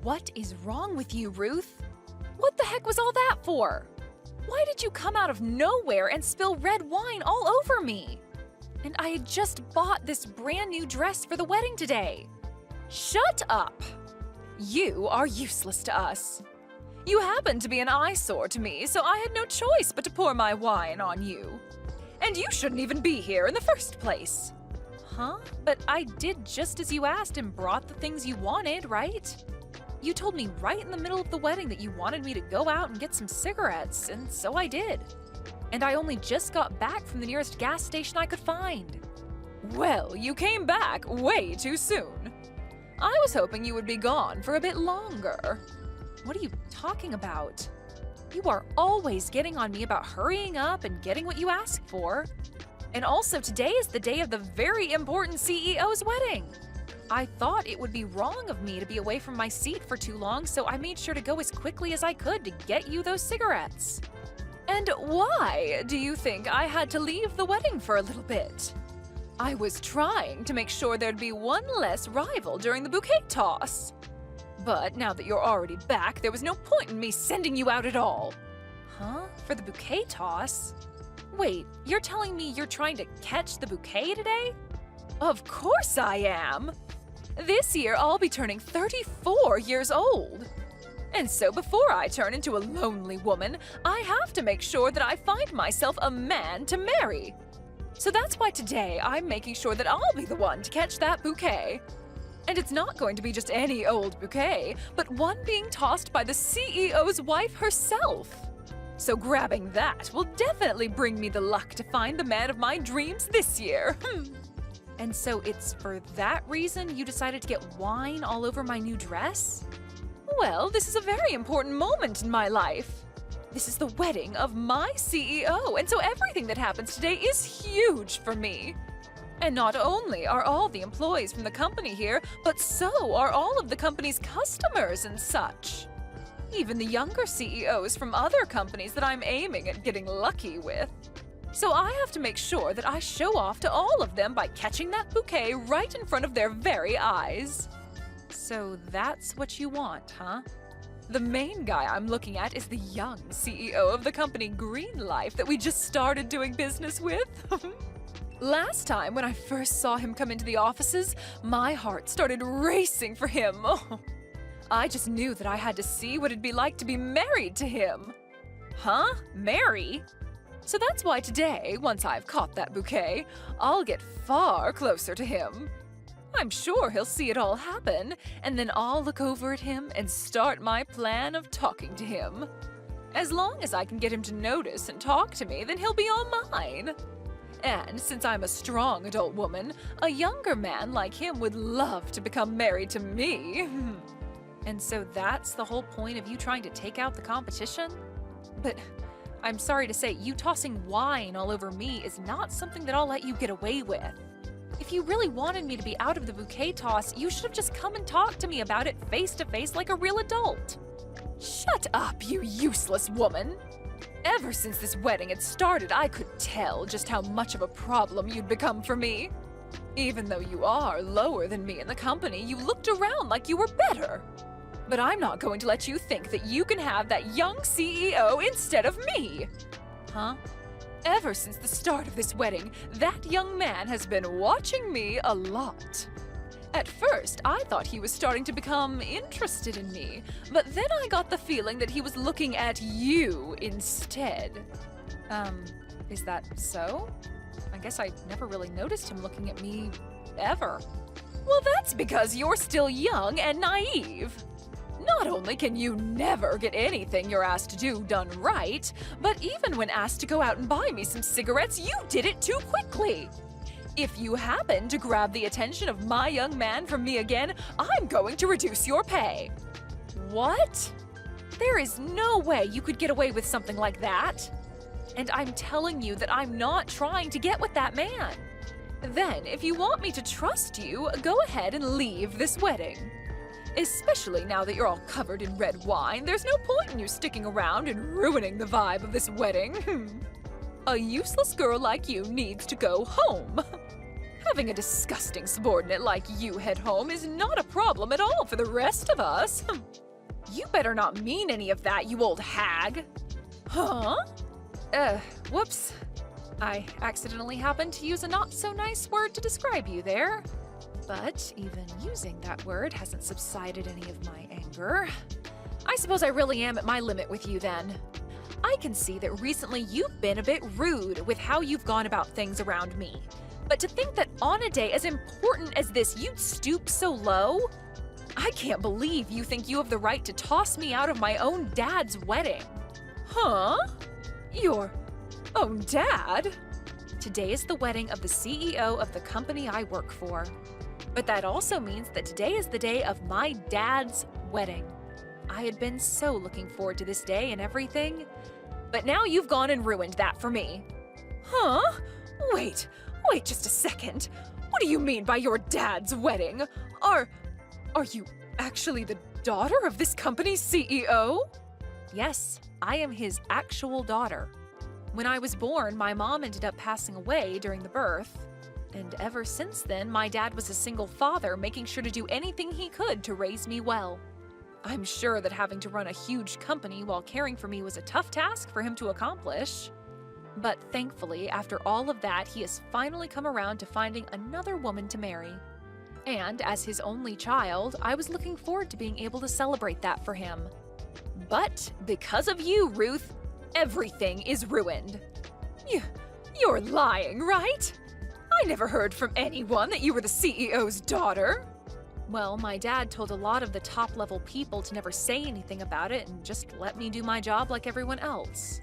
What is wrong with you, Ruth? What the heck was all that for? Why did you come out of nowhere and spill red wine all over me? And I had just bought this brand new dress for the wedding today. Shut up! You are useless to us. You happen to be an eyesore to me, so I had no choice but to pour my wine on you. And you shouldn't even be here in the first place. Huh? But I did just as you asked and brought the things you wanted, right? You told me right in the middle of the wedding that you wanted me to go out and get some cigarettes, and so I did. And I only just got back from the nearest gas station I could find. Well, you came back way too soon. I was hoping you would be gone for a bit longer. What are you talking about? You are always getting on me about hurrying up and getting what you ask for. And also, today is the day of the very important CEO's wedding. I thought it would be wrong of me to be away from my seat for too long, so I made sure to go as quickly as I could to get you those cigarettes. And why do you think I had to leave the wedding for a little bit? I was trying to make sure there'd be one less rival during the bouquet toss. But now that you're already back, there was no point in me sending you out at all. Huh? For the bouquet toss? Wait, you're telling me you're trying to catch the bouquet today? Of course I am! This year I'll be turning 34 years old. And so before I turn into a lonely woman, I have to make sure that I find myself a man to marry. So that's why today I'm making sure that I'll be the one to catch that bouquet. And it's not going to be just any old bouquet, but one being tossed by the CEO's wife herself. So grabbing that will definitely bring me the luck to find the man of my dreams this year. And so it's for that reason you decided to get wine all over my new dress? Well, this is a very important moment in my life. This is the wedding of my CEO, and so everything that happens today is huge for me. And not only are all the employees from the company here, but so are all of the company's customers and such. Even the younger CEOs from other companies that I'm aiming at getting lucky with. So I have to make sure that I show off to all of them by catching that bouquet right in front of their very eyes. So that's what you want, huh? The main guy I'm looking at is the young CEO of the company Green Life that we just started doing business with. Last time when I first saw him come into the offices, my heart started racing for him. I just knew that I had to see what it'd be like to be married to him. Huh? Marry? So that's why today, once I've caught that bouquet, I'll get far closer to him. I'm sure he'll see it all happen, and then I'll look over at him and start my plan of talking to him. As long as I can get him to notice and talk to me, then he'll be all mine. And since I'm a strong adult woman, a younger man like him would love to become married to me. And so that's the whole point of you trying to take out the competition? But I'm sorry to say, you tossing wine all over me is not something that I'll let you get away with. If you really wanted me to be out of the bouquet toss, you should have just come and talked to me about it face to face like a real adult. Shut up, you useless woman! Ever since this wedding had started, I could tell just how much of a problem you'd become for me. Even though you are lower than me in the company, you looked around like you were better. But I'm not going to let you think that you can have that young CEO instead of me. Huh? Ever since the start of this wedding, that young man has been watching me a lot. At first, I thought he was starting to become interested in me, but then I got the feeling that he was looking at you instead. Is that so? I guess I never really noticed him looking at me, ever. Well, that's because you're still young and naive. Not only can you never get anything you're asked to do done right, but even when asked to go out and buy me some cigarettes, you did it too quickly. If you happen to grab the attention of my young man from me again, I'm going to reduce your pay. What? There is no way you could get away with something like that. And I'm telling you that I'm not trying to get with that man. Then, if you want me to trust you, go ahead and leave this wedding. Especially now that you're all covered in red wine, there's no point in you sticking around and ruining the vibe of this wedding. A useless girl like you needs to go home. Having a disgusting subordinate like you head home is not a problem at all for the rest of us. You better not mean any of that, you old hag. Huh? Whoops. I accidentally happened to use a not-so-nice word to describe you there. But even using that word hasn't subsided any of my anger. I suppose I really am at my limit with you then. I can see that recently you've been a bit rude with how you've gone about things around me. But to think that on a day as important as this you'd stoop so low? I can't believe you think you have the right to toss me out of my own dad's wedding. Huh? Your own dad? Today is the wedding of the CEO of the company I work for. But that also means that today is the day of my dad's wedding. I had been so looking forward to this day and everything, but now you've gone and ruined that for me. Huh? Wait just a second. What do you mean by your dad's wedding? Are you actually the daughter of this company's CEO? Yes, I am his actual daughter. When I was born, my mom ended up passing away during the birth. And ever since then, my dad was a single father, making sure to do anything he could to raise me well. I'm sure that having to run a huge company while caring for me was a tough task for him to accomplish. But thankfully, after all of that, he has finally come around to finding another woman to marry. And as his only child, I was looking forward to being able to celebrate that for him. But because of you, Ruth, everything is ruined. You're lying, right? I never heard from anyone that you were the CEO's daughter. Well, my dad told a lot of the top-level people to never say anything about it and just let me do my job like everyone else.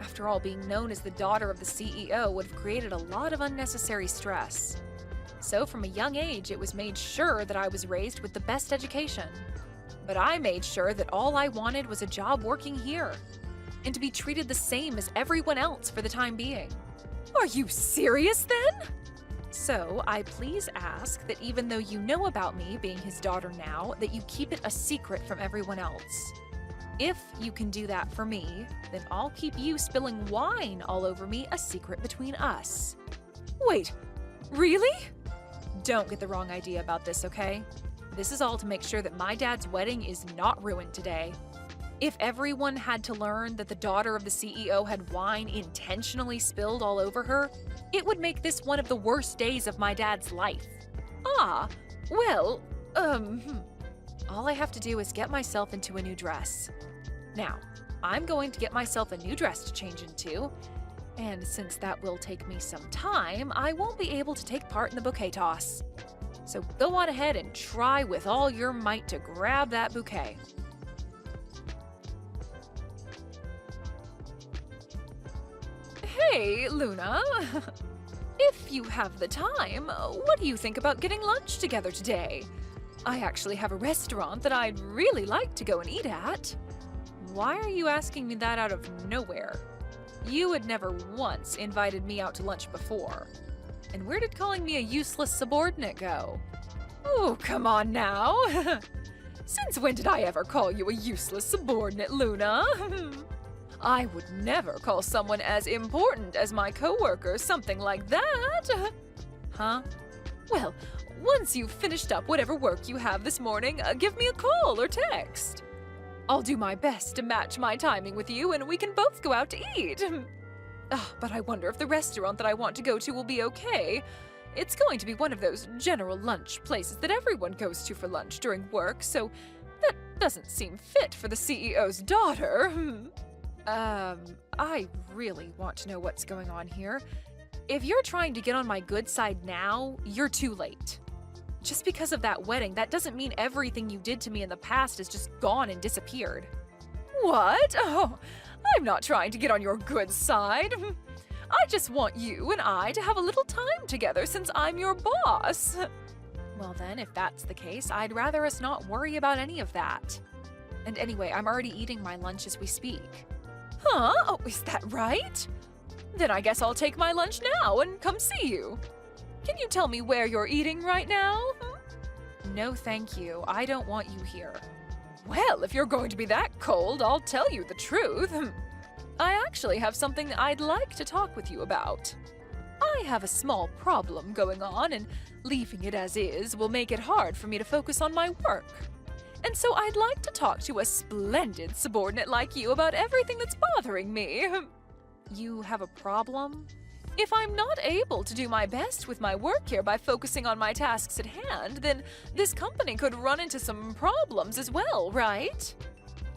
After all, being known as the daughter of the CEO would have created a lot of unnecessary stress. So from a young age, it was made sure that I was raised with the best education. But I made sure that all I wanted was a job working here, and to be treated the same as everyone else for the time being. Are you serious then? So, I please ask that even though you know about me being his daughter now, that you keep it a secret from everyone else. If you can do that for me, then I'll keep you spilling wine all over me a secret between us. Wait, really? Don't get the wrong idea about this, okay? This is all to make sure that my dad's wedding is not ruined today. If everyone had to learn that the daughter of the CEO had wine intentionally spilled all over her, it would make this one of the worst days of my dad's life. Ah, well, all I have to do is get myself into a new dress. Now, I'm going to get myself a new dress to change into, and since that will take me some time, I won't be able to take part in the bouquet toss. So go on ahead and try with all your might to grab that bouquet. Hey, Luna. If you have the time, what do you think about getting lunch together today? I actually have a restaurant that I'd really like to go and eat at. Why are you asking me that out of nowhere? You had never once invited me out to lunch before. And where did calling me a useless subordinate go? Oh, come on now. Since when did I ever call you a useless subordinate, Luna? I would never call someone as important as my coworker something like that. Huh? Well, once you've finished up whatever work you have this morning, give me a call or text. I'll do my best to match my timing with you and we can both go out to eat. But I wonder if the restaurant that I want to go to will be okay. It's going to be one of those general lunch places that everyone goes to for lunch during work, so that doesn't seem fit for the CEO's daughter. I really want to know what's going on here. If you're trying to get on my good side now, you're too late. Just because of that wedding, that doesn't mean everything you did to me in the past is just gone and disappeared. What? Oh, I'm not trying to get on your good side. I just want you and I to have a little time together since I'm your boss. Well then, if that's the case, I'd rather us not worry about any of that. And anyway, I'm already eating my lunch as we speak. Huh? Oh, is that right? Then I guess I'll take my lunch now and come see you. Can you tell me where you're eating right now? No, thank you. I don't want you here. Well, if you're going to be that cold, I'll tell you the truth. I actually have something I'd like to talk with you about. I have a small problem going on, and leaving it as is will make it hard for me to focus on my work. And so I'd like to talk to a splendid subordinate like you about everything that's bothering me. You have a problem? If I'm not able to do my best with my work here by focusing on my tasks at hand, then this company could run into some problems as well, right?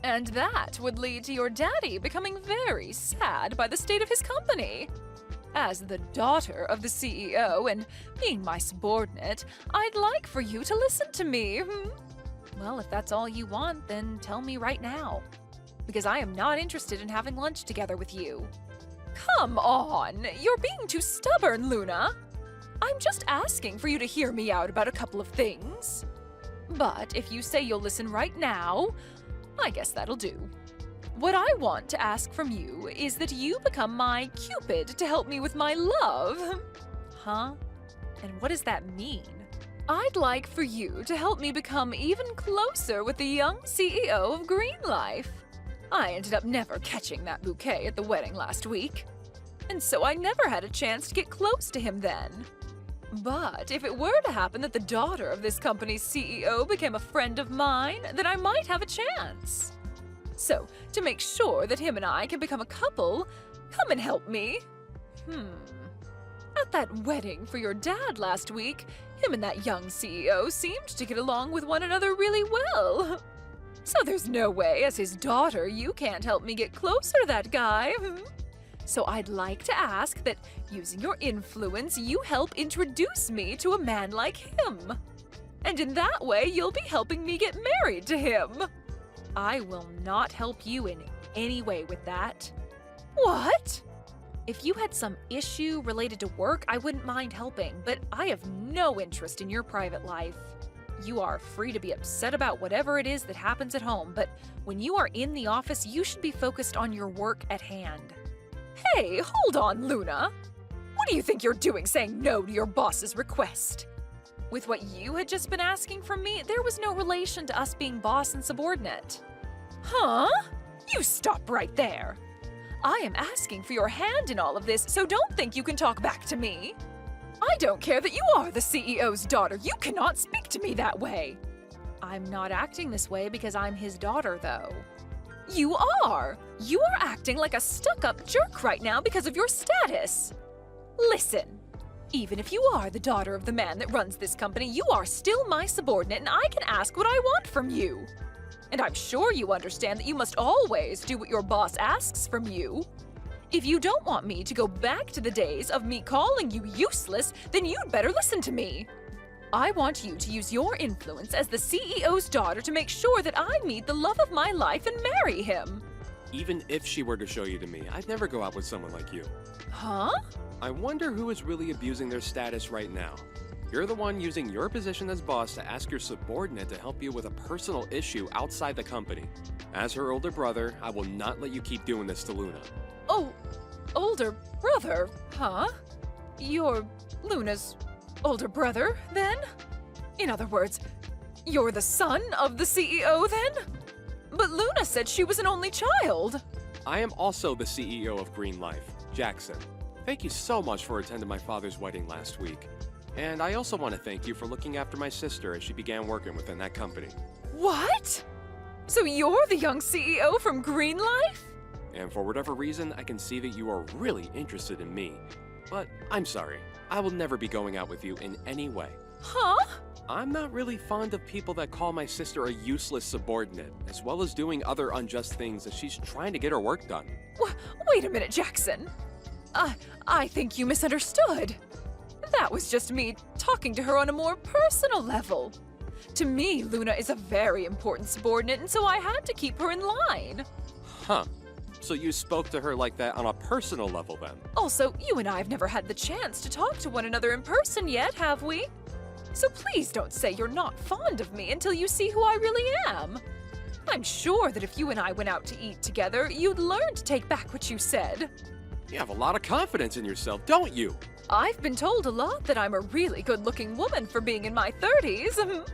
And that would lead to your daddy becoming very sad by the state of his company. As the daughter of the CEO and being my subordinate, I'd like for you to listen to me. Well, if that's all you want, then tell me right now. Because I am not interested in having lunch together with you. Come on, you're being too stubborn, Luna. I'm just asking for you to hear me out about a couple of things. But if you say you'll listen right now, I guess that'll do. What I want to ask from you is that you become my Cupid to help me with my love. Huh? And what does that mean? I'd like for you to help me become even closer with the young CEO of Green Life. I ended up never catching that bouquet at the wedding last week, and so I never had a chance to get close to him then. But if it were to happen that the daughter of this company's CEO became a friend of mine, then I might have a chance. So, to make sure that him and I can become a couple, come and help me. At that wedding for your dad last week, him and that young CEO seemed to get along with one another really well. So there's no way, as his daughter, you can't help me get closer to that guy. So I'd like to ask that, using your influence, you help introduce me to a man like him. And in that way, you'll be helping me get married to him. I will not help you in any way with that. What? If you had some issue related to work, I wouldn't mind helping, but I have no interest in your private life. You are free to be upset about whatever it is that happens at home, but when you are in the office, you should be focused on your work at hand. Hey, hold on, Luna. What do you think you're doing saying no to your boss's request? With what you had just been asking from me, there was no relation to us being boss and subordinate. Huh? You stop right there. I am asking for your hand in all of this, so don't think you can talk back to me. I don't care that you are the CEO's daughter. You cannot speak to me that way. I'm not acting this way because I'm his daughter, though. You are. You are acting like a stuck-up jerk right now because of your status. Listen, even if you are the daughter of the man that runs this company, you are still my subordinate, and I can ask what I want from you. And I'm sure you understand that you must always do what your boss asks from you. If you don't want me to go back to the days of me calling you useless, then you'd better listen to me. I want you to use your influence as the CEO's daughter to make sure that I meet the love of my life and marry him. Even if she were to show you to me, I'd never go out with someone like you. Huh? I wonder who is really abusing their status right now. You're the one using your position as boss to ask your subordinate to help you with a personal issue outside the company. As her older brother, I will not let you keep doing this to Luna. Oh, older brother, huh? You're Luna's older brother, then? In other words, you're the son of the CEO, then? But Luna said she was an only child. I am also the CEO of Green Life, Jackson. Thank you so much for attending my father's wedding last week. And I also want to thank you for looking after my sister as she began working within that company. What? So you're the young CEO from Green Life? And for whatever reason, I can see that you are really interested in me. But I'm sorry, I will never be going out with you in any way. Huh? I'm not really fond of people that call my sister a useless subordinate, as well as doing other unjust things as she's trying to get her work done. Wait a minute, Jackson. I think you misunderstood. That was just me talking to her on a more personal level. To me, Luna is a very important subordinate, and so I had to keep her in line. Huh. So you spoke to her like that on a personal level then? Also, you and I have never had the chance to talk to one another in person yet, have we? So please don't say you're not fond of me until you see who I really am. I'm sure that if you and I went out to eat together, you'd learn to take back what you said. You have a lot of confidence in yourself, don't you? I've been told a lot that I'm a really good-looking woman for being in my 30s.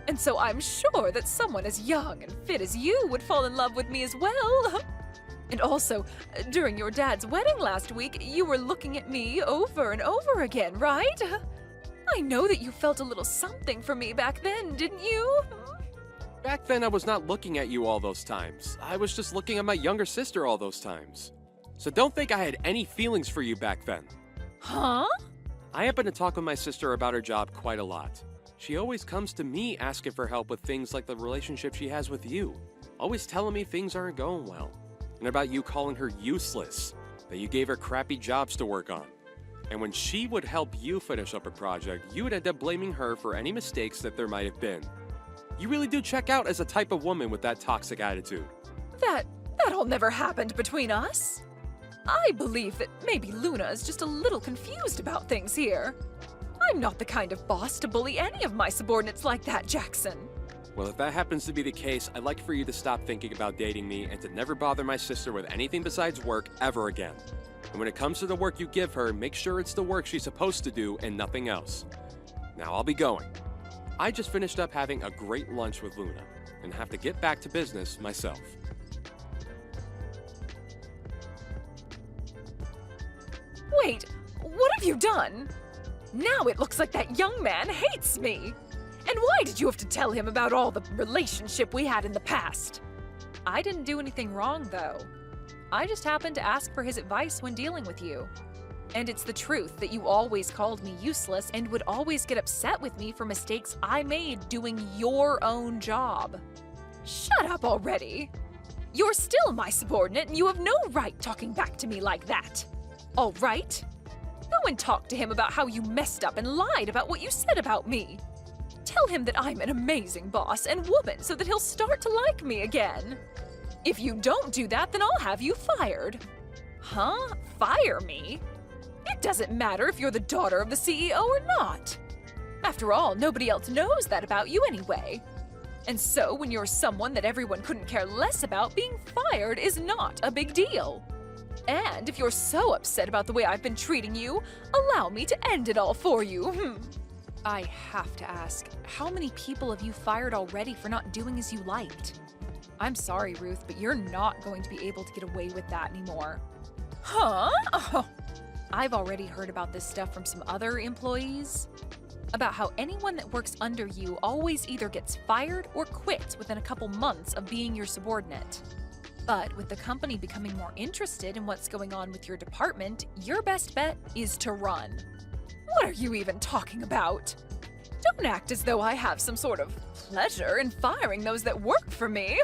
And so I'm sure that someone as young and fit as you would fall in love with me as well. And also, during your dad's wedding last week, you were looking at me over and over again, right? I know that you felt a little something for me back then, didn't you? Back then, I was not looking at you all those times. I was just looking at my younger sister all those times. So don't think I had any feelings for you back then. Huh? I happen to talk with my sister about her job quite a lot. She always comes to me asking for help with things like the relationship she has with you. Always telling me things aren't going well. And about you calling her useless, that you gave her crappy jobs to work on. And when she would help you finish up a project, you would end up blaming her for any mistakes that there might have been. You really do check out as a type of woman with that toxic attitude. That all never happened between us. I believe that maybe Luna is just a little confused about things here. I'm not the kind of boss to bully any of my subordinates like that, Jackson. Well, if that happens to be the case, I'd like for you to stop thinking about dating me and to never bother my sister with anything besides work ever again. And when it comes to the work you give her, make sure it's the work she's supposed to do and nothing else. Now I'll be going. I just finished up having a great lunch with Luna and have to get back to business myself. Wait, what have you done? Now it looks like that young man hates me. And why did you have to tell him about all the relationship we had in the past? I didn't do anything wrong, though. I just happened to ask for his advice when dealing with you. And it's the truth that you always called me useless and would always get upset with me for mistakes I made doing your own job. Shut up already! You're still my subordinate and you have no right talking back to me like that. All right? Go and talk to him about how you messed up and lied about what you said about me. Tell him that I'm an amazing boss and woman so that he'll start to like me again. If you don't do that, then I'll have you fired. Huh? Fire me? It doesn't matter if you're the daughter of the CEO or not. After all, nobody else knows that about you anyway. And so when you're someone that everyone couldn't care less about, being fired is not a big deal. And if you're so upset about the way I've been treating you, allow me to end it all for you. I have to ask, how many people have you fired already for not doing as you liked? I'm sorry, Ruth, but you're not going to be able to get away with that anymore. Huh? Oh. I've already heard about this stuff from some other employees. About how anyone that works under you always either gets fired or quits within a couple months of being your subordinate. But with the company becoming more interested in what's going on with your department, your best bet is to run. What are you even talking about? Don't act as though I have some sort of pleasure in firing those that work for me.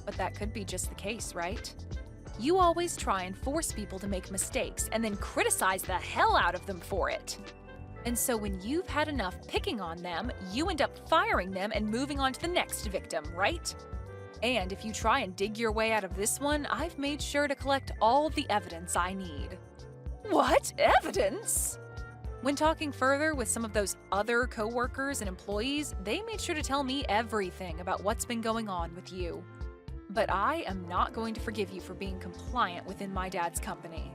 But that could be just the case, right? You always try and force people to make mistakes and then criticize the hell out of them for it. And so when you've had enough picking on them, you end up firing them and moving on to the next victim, right? And if you try and dig your way out of this one, I've made sure to collect all the evidence I need. What evidence? When talking further with some of those other coworkers and employees, they made sure to tell me everything about what's been going on with you. But I am not going to forgive you for being compliant within my dad's company.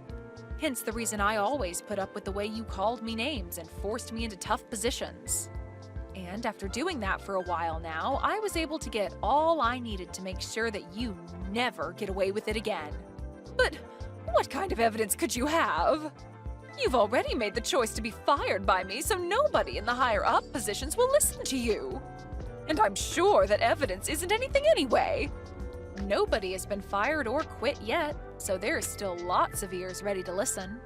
Hence the reason I always put up with the way you called me names and forced me into tough positions. And after doing that for a while now, I was able to get all I needed to make sure that you never get away with it again. But what kind of evidence could you have? You've already made the choice to be fired by me, so nobody in the higher-up positions will listen to you. And I'm sure that evidence isn't anything anyway. Nobody has been fired or quit yet, so there's still lots of ears ready to listen.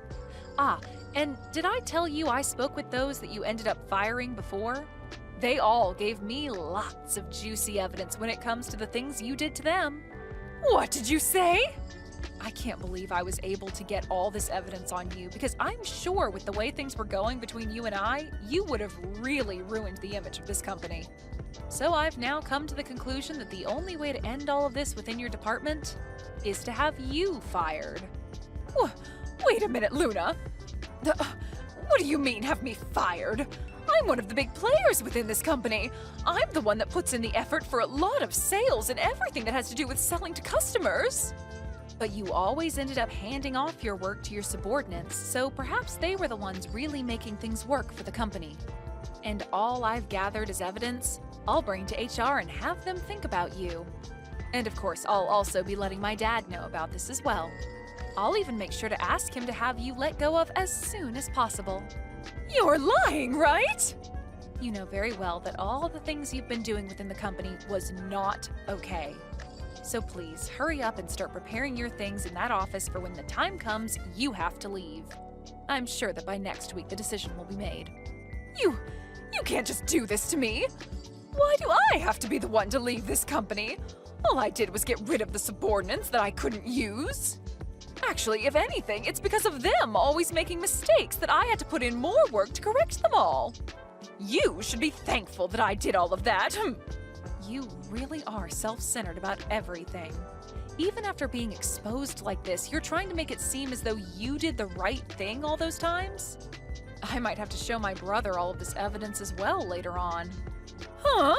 Ah, and did I tell you I spoke with those that you ended up firing before? They all gave me lots of juicy evidence when it comes to the things you did to them. What did you say? I can't believe I was able to get all this evidence on you because I'm sure with the way things were going between you and I, you would have really ruined the image of this company. So I've now come to the conclusion that the only way to end all of this within your department is to have you fired. Wait a minute, Luna. What do you mean have me fired? I'm one of the big players within this company. I'm the one that puts in the effort for a lot of sales and everything that has to do with selling to customers. But you always ended up handing off your work to your subordinates, so perhaps they were the ones really making things work for the company. And all I've gathered as evidence, I'll bring to HR and have them think about you. And of course, I'll also be letting my dad know about this as well. I'll even make sure to ask him to have you let go of as soon as possible. You're lying, right? You know very well that all the things you've been doing within the company was not okay. So please, hurry up and start preparing your things in that office for when the time comes you have to leave. I'm sure that by next week the decision will be made. You can't just do this to me! Why do I have to be the one to leave this company? All I did was get rid of the subordinates that I couldn't use. Actually, if anything, it's because of them always making mistakes that I had to put in more work to correct them all. You should be thankful that I did all of that. You really are self-centered about everything. Even after being exposed like this, you're trying to make it seem as though you did the right thing all those times? I might have to show my brother all of this evidence as well later on. Huh?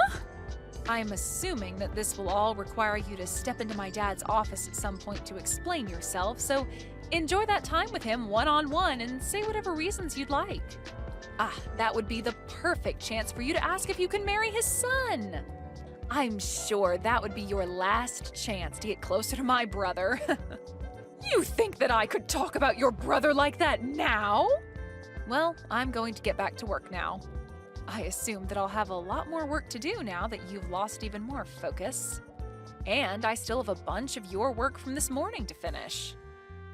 I'm assuming that this will all require you to step into my dad's office at some point to explain yourself, so enjoy that time with him one-on-one and say whatever reasons you'd like. That would be the perfect chance for you to ask if you can marry his son. I'm sure that would be your last chance to get closer to my brother. You think that I could talk about your brother like that now? Well, I'm going to get back to work now. I assume that I'll have a lot more work to do now that you've lost even more focus. And I still have a bunch of your work from this morning to finish.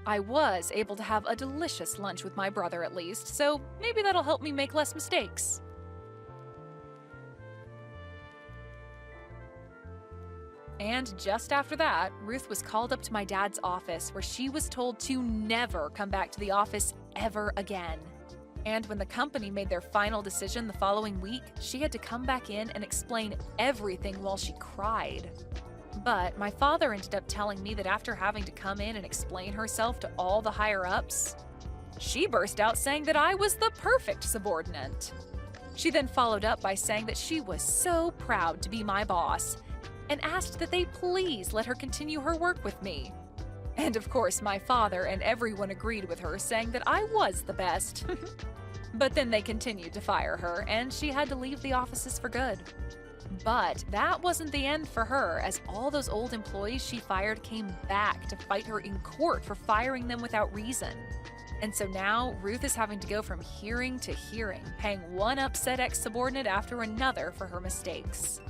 I was able to have a delicious lunch with my brother at least, so maybe that'll help me make less mistakes. And just after that, Ruth was called up to my dad's office where she was told to never come back to the office ever again. And when the company made their final decision the following week, she had to come back in and explain everything while she cried. But my father ended up telling me that after having to come in and explain herself to all the higher-ups, she burst out saying that I was the perfect subordinate. She then followed up by saying that she was so proud to be my boss and asked that they please let her continue her work with me. And of course, my father and everyone agreed with her, saying that I was the best. But then they continued to fire her, and she had to leave the offices for good. But that wasn't the end for her, as all those old employees she fired came back to fight her in court for firing them without reason. And so now, Ruth is having to go from hearing to hearing, paying one upset ex-subordinate after another for her mistakes.